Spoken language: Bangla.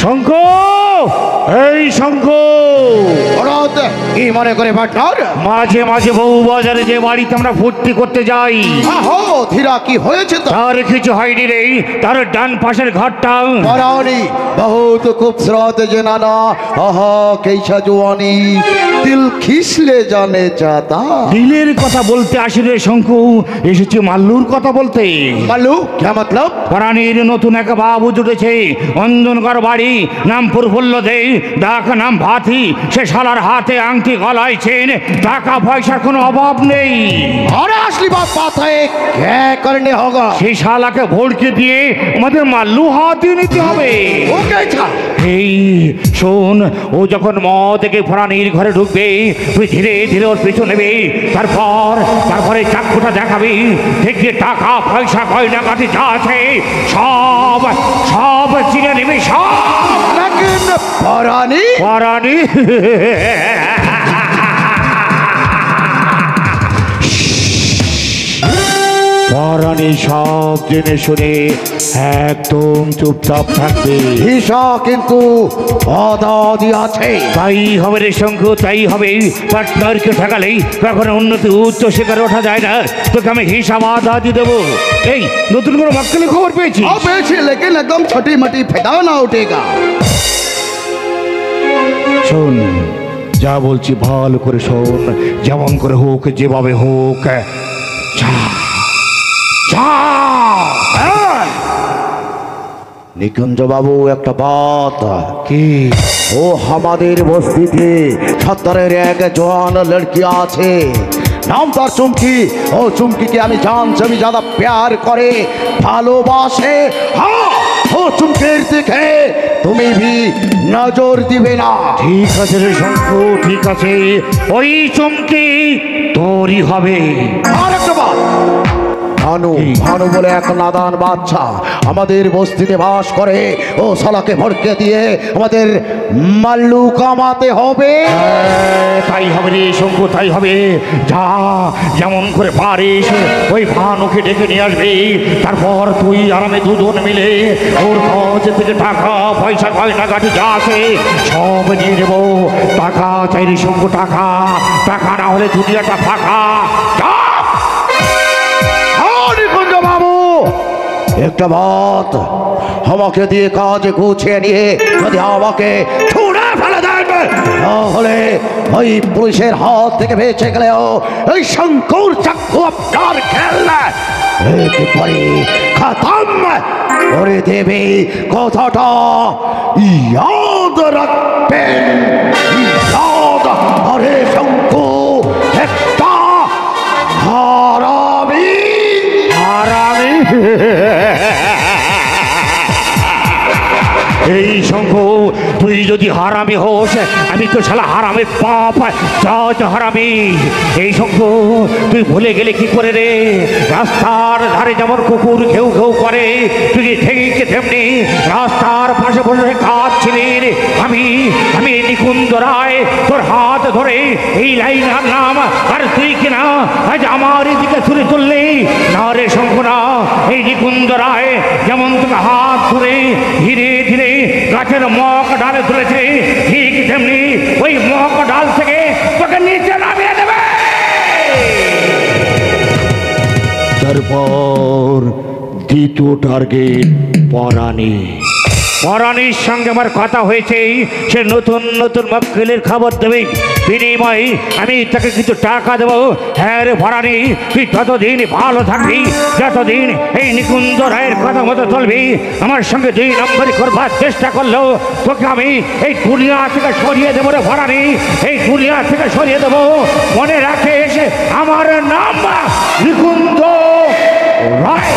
শঙ্খ, এই শঙ্খ, কি মনে করে পার্টনার? মাঝে মাঝে বউ বাজারে যে বাড়িতে আমরা ভর্তি করতে যাই, ধীরা কি হয়েছে? তার কিছু হয়নি রে। তার ডান পাশের ঘরটা বহুত খুবসুরত জনানা, আহা কেইসা জওয়ানি, দিল খিসলে জানে জাতা। দিলের কথা বলতে আসি রে শঙ্কু, এসেছে মাল্লুর কথা বলতে। মাল্লু क्या मतलब? প্রাণীর নতুন এক বাবু জুটেছে, অঞ্জনকর বাড়ি, নাম প্রফুল্ল দে, ডাক নাম ভাতি। সে শালার হাতে আংটি, গলায় চেন, টাকা পয়সার কোনো অভাব নেই। अरे असली बात बात है, क्या करने होगा? সেই শালাকে ভড়কে দিয়ে আমাদের মাল্লু হাতে নিতে হবে। ওকে ছা এই শোন, ও যখন মদ থেকে প্রাণীর ঘরে ঢুকবে, তুই ধীরে ধীরে ওর পিছু নেবে। তারপরে চাক্ষুটা দেখাবি, দেখবি টাকা পয়সা গয়না কাটি যা আছে সব সব চিনে নেবে সব। लेकिन परानी পরাণী পরাণী সব জেনে শুনে একদম চুপচাপ থাকবে। হিসা কিন্তু আদাদি আছে। তাই হবে রে শঙ্কু, তাই হবে। পার্টনারকে ঠেকালেই কখনো উন্নতি উচ্চ শিখরে ওঠা যায় না। তোকে আমি হিসাব আদি দেবো। এই নতুন করে মক্কেলে খবর পেয়েছি। পেয়েছি, लेकिन एकदम छोटी मोटी फेदा ना उठेगा। শোন, যা বলছি ভালো করে শোন। যেমন করে হোক, যেভাবে হোক, যা যা। নিকুঞ্জ বাবু একটা বাত কি? ও আমাদের বস্তিতে 70-এর এক জওয়ান লড়কি আছে, নাম তার চুমকি। ও চুমকিকে আমি জানছি আমি ज्यादा प्यार করে, ভালোবাসে। হ্যাঁ, ও চুমকির দিকে তুমি ভি নজর দিবে না। ঠিক আছে রে শঙ্কু, ঠিক আছে। ওই চমকি তোরই হবে। আর একটা বাত, ভানু ভানু বলে এক নাদান বাচ্চা আমাদের বস্তিতে বাস করে। ও শালাকে ভড়কে দিয়ে আমাদের মাল্লু কামাতে হবে। তাই হবে রে শঙ্কু, তাই হবে। যা, যেমন করে পারিস ওই ভানুকে ডেকে নিয়ে আসবি। তারপর তুই আরামে দুজন মিলে ওর কাছ থেকে টাকা পয়সা গয়না গাটি যা আছে সব নিয়ে নেব। টাকা চাই রে শঙ্কু, টাকা। টাকা না হলে দুনিয়াটা ফাঁকা। বাবু একটা বাত, আমাকে দিয়ে কাজ গুছিয়ে নিয়ে যদি আমাকে ছুঁড়ে ফেলে দেন, তাহলে ওই পুলিশের হাত থেকে বেঁচে গেলেও ওই শঙ্কুর চাকু আপনার খেলনা একেবারে খতম করে দেবে। কথাটা ইয়াদ রাখবেন, ইয়াদ। আরে শঙ্কু একটা হারামি। এই শঙ্খ, তুই যদি হারামি হোস, আমি তো শালা হারামে পাপ যা হারামি। এই শঙ্খ, তুই ভুলে গেলে কি করে রে? রাস্তার ধারে যেমন কুকুর ঘেউ ঘেউ করে, তুই ঠিক তেমনি রাস্তার পাশে বসে কাঁদছিলি। আমি নিকুঞ্জ রায় তোর হাত ধরে এই লাইন আনলাম, আর তুই কিনা আজ আমার দিকে ছুড়ে তুললি। না রে শঙ্খ না, এই নিকুঞ্জ রায় যেমন তোকে হাত ধরে ধীরে ধীরে গাছের মক ডালে তুলেছে, ঠিক তেমনি ওই মক ডাল থেকে তোকে নিচে নামিয়ে দেবে। তারপর দ্বিতীয় টার্গেট পরাণী। পরাণীর সঙ্গে আমার কথা হয়েছে, সে নতুন নতুন মক্কেলের খবর দেবে, বিনিময়ে আমি তাকে কিছু টাকা দেবো। হ্যাঁ রে পরাণী, তুই যতদিন ভালো থাকবি, যতদিন এই নিকুঞ্জ রায়ের কথা মতো চলবি, আমার সঙ্গে 2 নম্বরই করবার চেষ্টা করলেও তোকে আমি এই দুনিয়া থেকে সরিয়ে দেবো রে পরাণী, এই দুনিয়া থেকে সরিয়ে দেবো। মনে রাখিস, আমার নাম নিকুঞ্জ রায়।